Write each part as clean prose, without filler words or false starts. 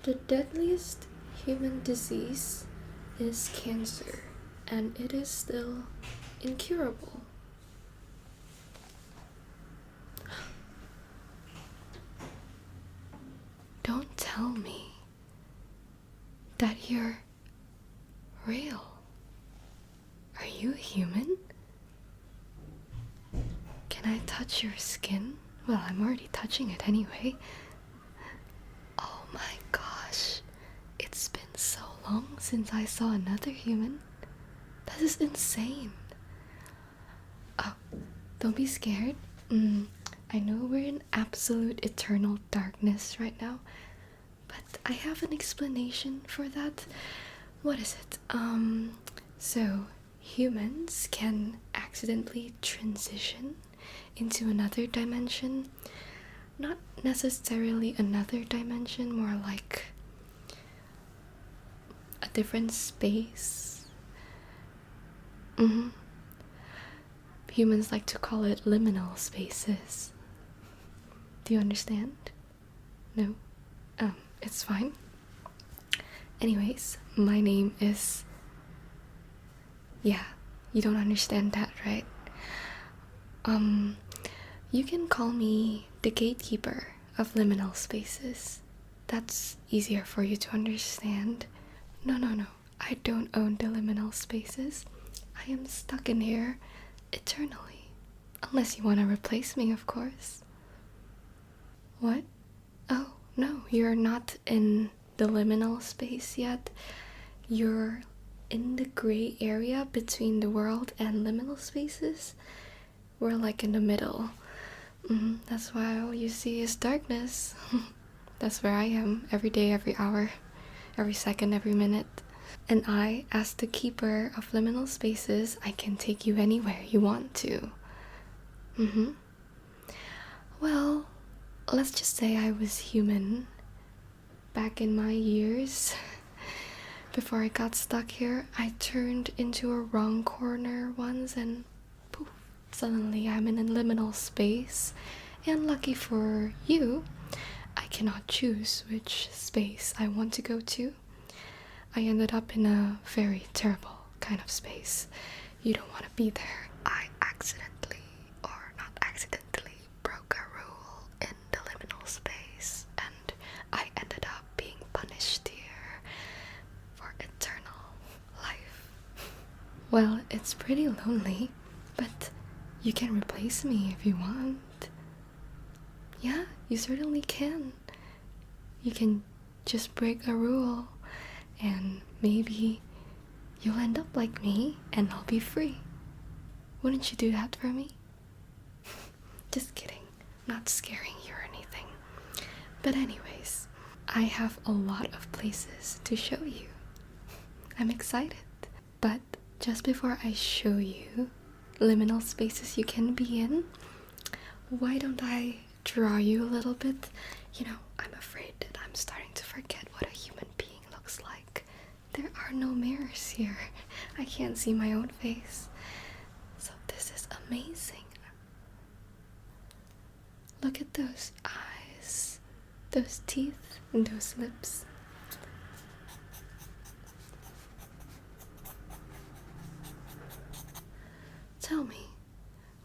The deadliest human disease is cancer, and it is still incurable. Don't tell me that you're real. Are you human? Can I touch your skin? Well, I'm already touching it anyway. Oh my gosh, it's been so long since I saw another human. That is insane. Oh, don't be scared. I know we're in absolute eternal darkness right now, but I have an explanation for that. What is it? So humans can accidentally transition into another dimension. Not necessarily another dimension, more like a different space. Humans like to call it liminal spaces. Do you understand? No? It's fine. Anyways, my name is... Yeah, you don't understand that, right? You can call me the gatekeeper of liminal spaces. That's easier for you to understand. No, I don't own the liminal spaces. I am stuck in here eternally. Unless you want to replace me, of course. What? Oh, no, you're not in the liminal space yet. You're in the gray area between the world and liminal spaces. We're like in the middle. That's why all you see is darkness. That's where I am every day, every hour, every second, every minute. And I, as the keeper of liminal spaces, I can take you anywhere you want to. Well, let's just say I was human back in my years. Before I got stuck here, I turned into a wrong corner once and poof, suddenly I'm in a liminal space. And lucky for you, I cannot choose which space I want to go to. I ended up in a very terrible kind of space. You don't want to be there. I accidentally, or not accidentally, broke a rule in the liminal space, and I ended up being punished here for eternal life. Well, it's pretty lonely, but you can replace me if you want. Yeah, you certainly can. You can just break a rule, and maybe you'll end up like me and I'll be free. Wouldn't you do that for me? Just kidding. Not scaring you or anything. But anyways, I have a lot of places to show you. I'm excited. But just before I show you liminal spaces you can be in, why don't I draw you a little bit? You know, I'm afraid that I'm starting to forget what a human being looks like. There are no mirrors here. I can't see my own face. So this is amazing. Look at those eyes, those teeth, and those lips. Tell me,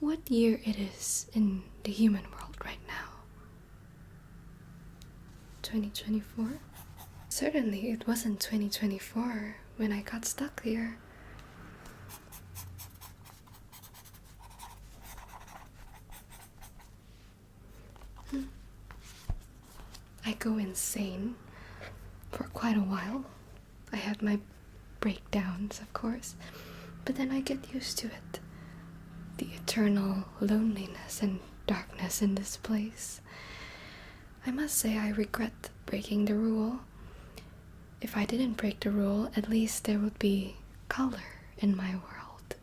what year it is in the human world right now? 2024? Certainly it wasn't 2024 when I got stuck here. I go insane for quite a while. I had my breakdowns, of course, but then I get used to it. The eternal loneliness and darkness in this place. I must say I regret breaking the rule. If I didn't break the rule, at least there would be color in my world,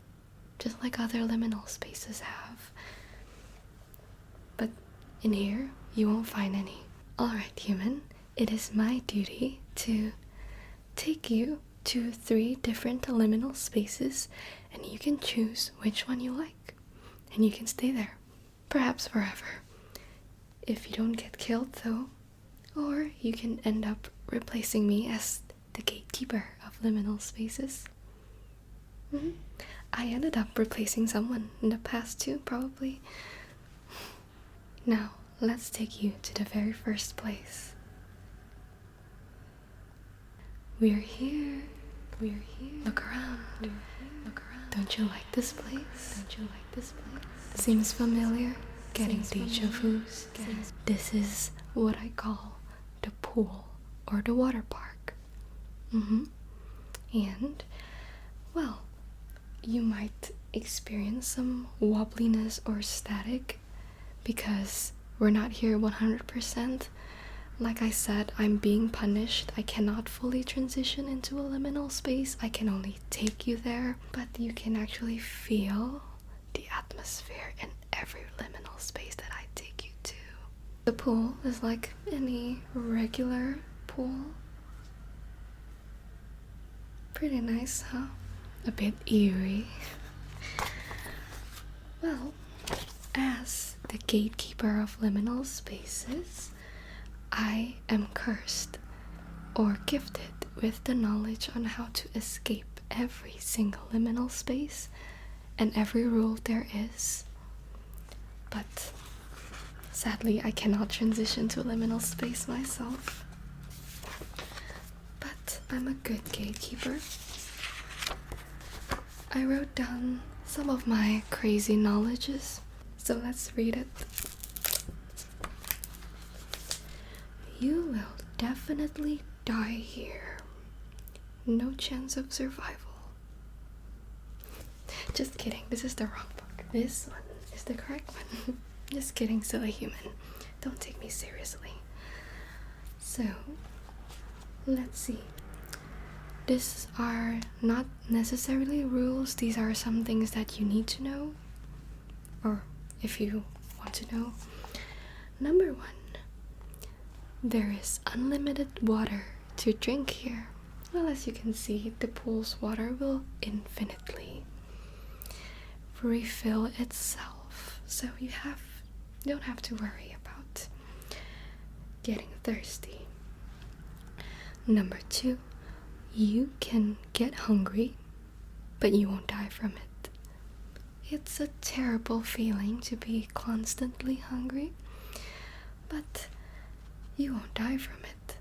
just like other liminal spaces have. But in here, you won't find any. Alright, human, it is my duty to take you to 3 different liminal spaces, and you can choose which one you like, and you can stay there, perhaps forever. If you don't get killed though, or you can end up replacing me as the gatekeeper of liminal spaces. I ended up replacing someone in the past too, probably. Now, let's take you to the very first place. We're here. We're here. Look around. Look around. Don't you like this place? Don't you like this place? Seems familiar. Getting deja vus. This is what I call the pool or the water park. And, well, you might experience some wobbliness or static because we're not here 100%. Like I said, I'm being punished. I cannot fully transition into a liminal space. I can only take you there, but you can actually feel the atmosphere in every liminal space that I take you to. The pool is like any regular pool. Pretty nice, huh? A bit eerie. Well, as the gatekeeper of liminal spaces, I am cursed or gifted with the knowledge on how to escape every single liminal space and every rule there is. But sadly, I cannot transition to a liminal space myself. But I'm a good gatekeeper. I wrote down some of my crazy knowledges, so let's read it. You will definitely die here. No chance of survival. Just kidding, this is the wrong book. This one is the correct one. Just kidding, silly human. Don't take me seriously. So, let's see. These are not necessarily rules. These are some things that you need to know, or if you want to know. Number 1. There is unlimited water to drink here. Well, as you can see, the pool's water will infinitely refill itself, so you don't have to worry about getting thirsty. Number 2, you can get hungry, but you won't die from it. It's a terrible feeling to be constantly hungry, but you won't die from it.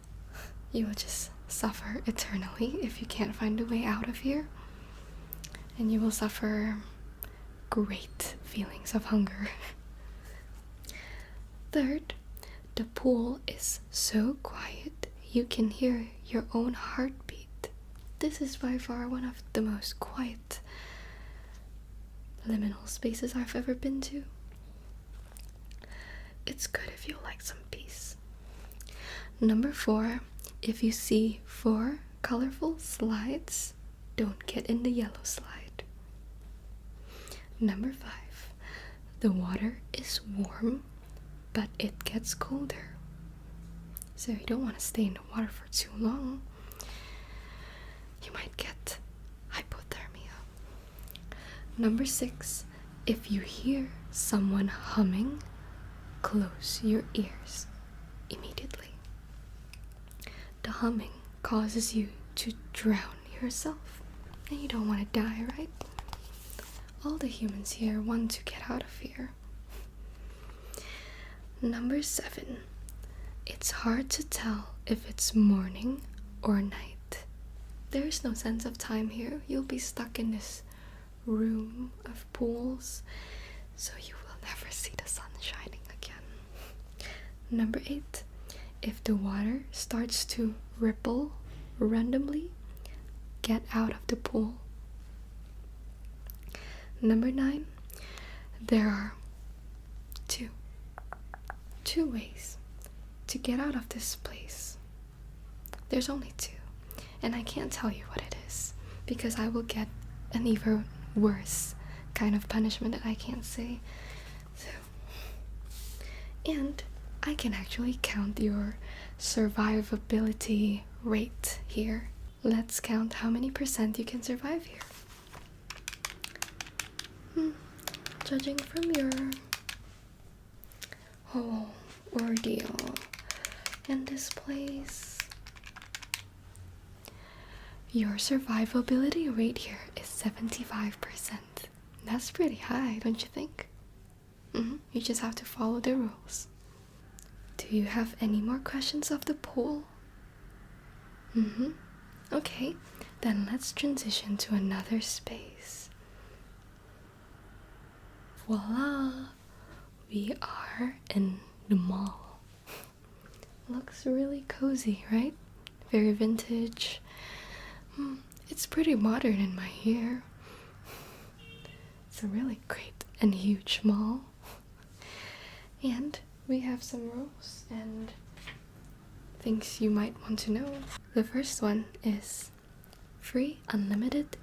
You will just suffer eternally if you can't find a way out of here. And you will suffer great feelings of hunger. Third, the pool is so quiet you can hear your own heartbeat. This is by far one of the most quiet liminal spaces I've ever been to. It's good if you like some peace. Number 4, if you see 4 colorful slides, don't get in the yellow slide. Number 5, the water is warm, but it gets colder. So you don't want to stay in the water for too long. You might get hypothermia. Number 6, if you hear someone humming, close your ears immediately. The humming causes you to drown yourself, and you don't want to die, right? All the humans here want to get out of here. Number 7, it's hard to tell if it's morning or night. There is no sense of time here. You'll be stuck in this room of pools, so you will never see the sun shining again. Number 8, if the water starts to ripple randomly, get out of the pool. Number 9, there are two ways to get out of this place. There's only 2, and I can't tell you what it is because I will get an even worse kind of punishment that I can't say. And I can actually count your survivability rate here. Let's count how many % you can survive here. Judging from your whole ordeal in this place, Your survivability rate here is 75%. That's pretty high, don't you think? You just have to follow the rules. Do you have any more questions of the pool? Okay, then let's transition to another space. Voila! We are in the mall. Looks really cozy, right? Very vintage. It's pretty modern in my ear. It's a really great and huge mall. And we have some rules and things you might want to know. The first one is free unlimited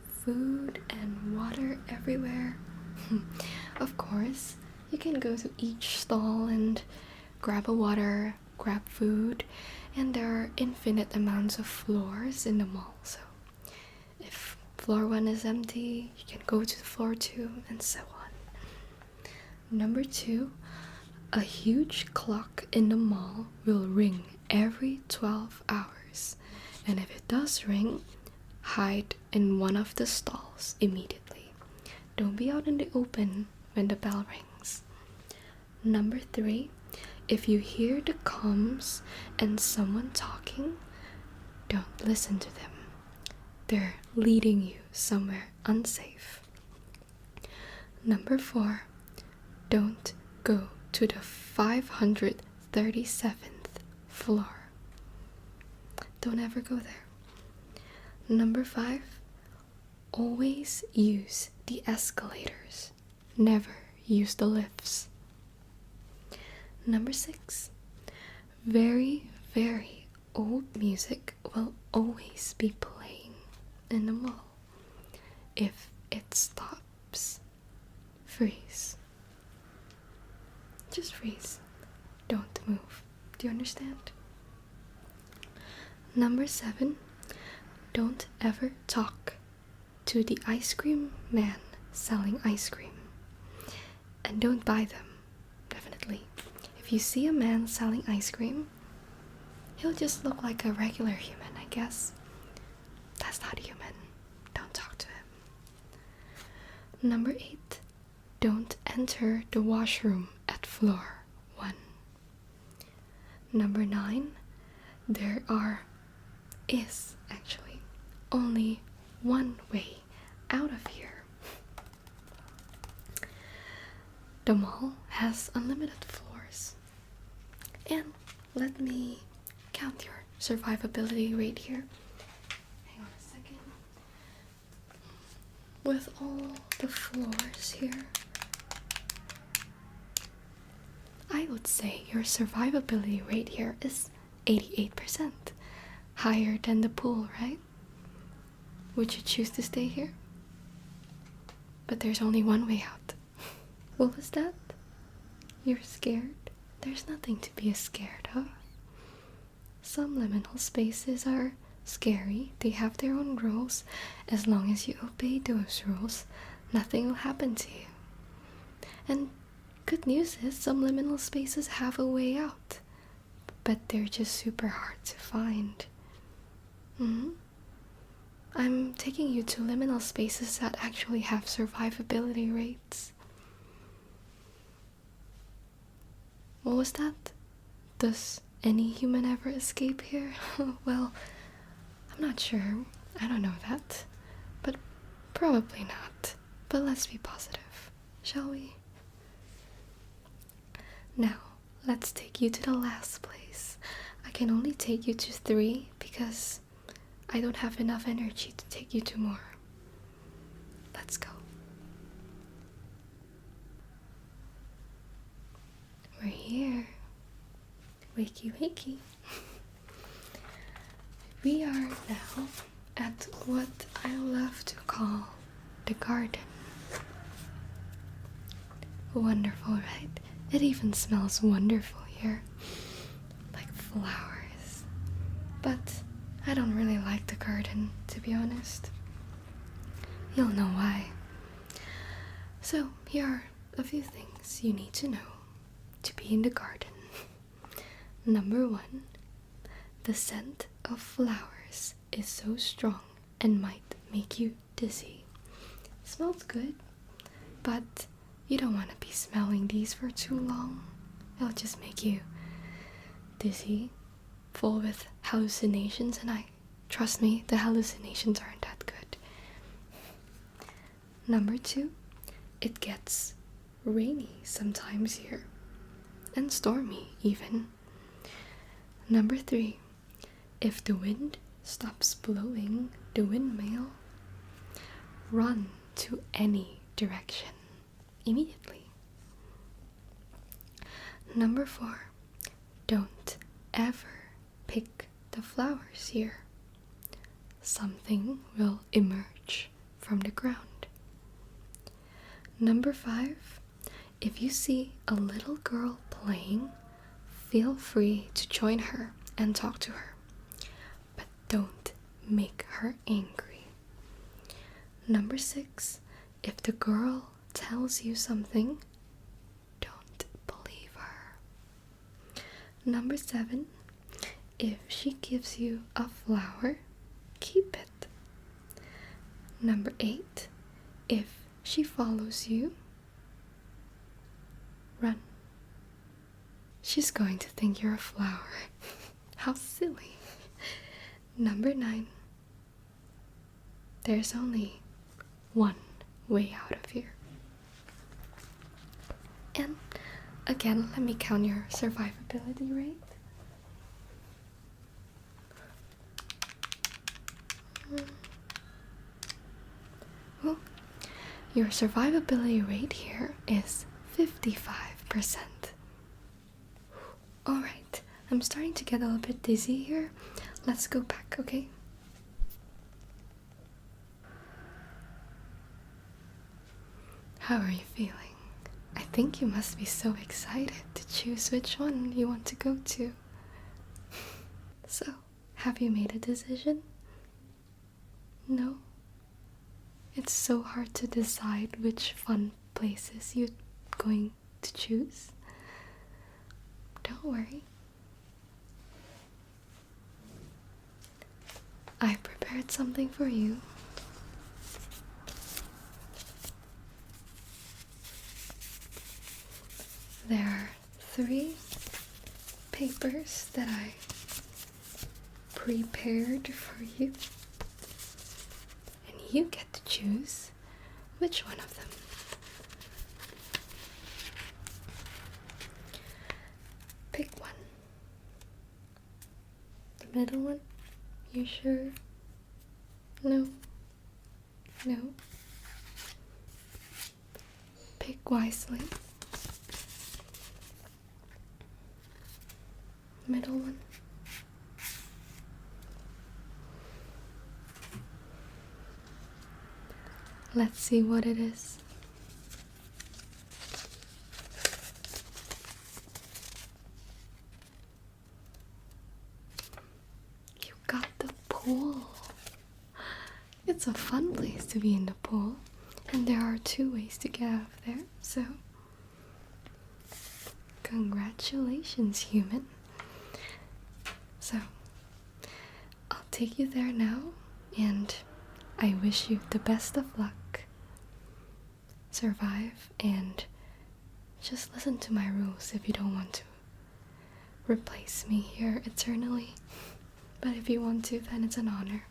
food and water everywhere. Of course, you can go to each stall and grab a water, grab food, and there are infinite amounts of floors in the mall, so if floor 1 is empty, you can go to floor 2 and so on. Number 2, a huge clock in the mall will ring every 12 hours, and if it does ring, hide in one of the stalls immediately. Don't be out in the open when the bell rings. Number 3, if you hear the comms and someone talking, don't listen to them. They're leading you somewhere unsafe. Number 4, don't go to the 537th floor. Don't ever go there. Number 5, always use the escalators. Never use the lifts. Number 6, very, very old music will always be playing in the mall. If it stops, freeze. Just freeze. Don't move. Do you understand? Number 7, don't ever talk to the ice cream man selling ice cream. And don't buy them, definitely. If you see a man selling ice cream, he'll just look like a regular human, I guess. That's not human. Don't talk to him. Number 8, don't enter the washroom at floor 1. Number 9, there is actually only one way out of here. The mall has unlimited floors. And let me count your survivability rate here. Hang on a second. With all the floors here, I would say your survivability rate here is 88%. Higher than the pool, right? Would you choose to stay here? But there's only one way out. What was that? You're scared? There's nothing to be scared of. Some liminal spaces are scary. They have their own rules. As long as you obey those rules, nothing will happen to you. And good news is some liminal spaces have a way out, but they're just super hard to find. I'm taking you to liminal spaces that actually have survivability rates. What was that? Does any human ever escape here? Well, I'm not sure. I don't know that. But probably not. But let's be positive, shall we? Now, let's take you to the last place. I can only take you to 3 because I don't have enough energy to take you to more. Let's go. We're here. Wakey wakey. We are now at what I love to call the garden. Wonderful, right? It even smells wonderful here. Like flowers. But I don't really like the garden, to be honest. You'll know why. So, here are a few things you need to know to be in the garden. Number 1, the scent of flowers is so strong and might make you dizzy. Smells good, but you don't want to be smelling these for too long. It'll just make you dizzy, full with hallucinations, and trust me, the hallucinations aren't that good. Number 2, it gets rainy sometimes here, and stormy even. Number 3, if the wind stops blowing the windmill, run to any direction immediately. Number 4, don't ever pick the flowers here. Something will emerge from the ground. Number 5, if you see a little girl playing, feel free to join her and talk to her, but don't make her angry. Number 6, if the girl tells you something, don't believe her. Number 7, if she gives you a flower, keep it. Number 8, if she follows you, run. She's going to think you're a flower. How silly. Number 9, there's only one way out of here. And again, let me count your survivability rate. Well, your survivability rate here is 55%. Alright, I'm starting to get a little bit dizzy here. Let's go back, okay? How are you feeling? I think you must be so excited to choose which one you want to go to. So, have you made a decision? No? It's so hard to decide which fun places you're going to choose. Don't worry. I prepared something for you. There are 3 papers that I prepared for you. And you get to choose which one of them. Pick one. The middle one? You sure? No? No? Pick wisely. Middle one. Let's see what it is. You got the pool. It's a fun place to be in the pool, and there are 2 ways to get out of there, so congratulations, human. So, I'll take you there now, and I wish you the best of luck. Survive, and just listen to my rules if you don't want to replace me here eternally. But if you want to, then it's an honor.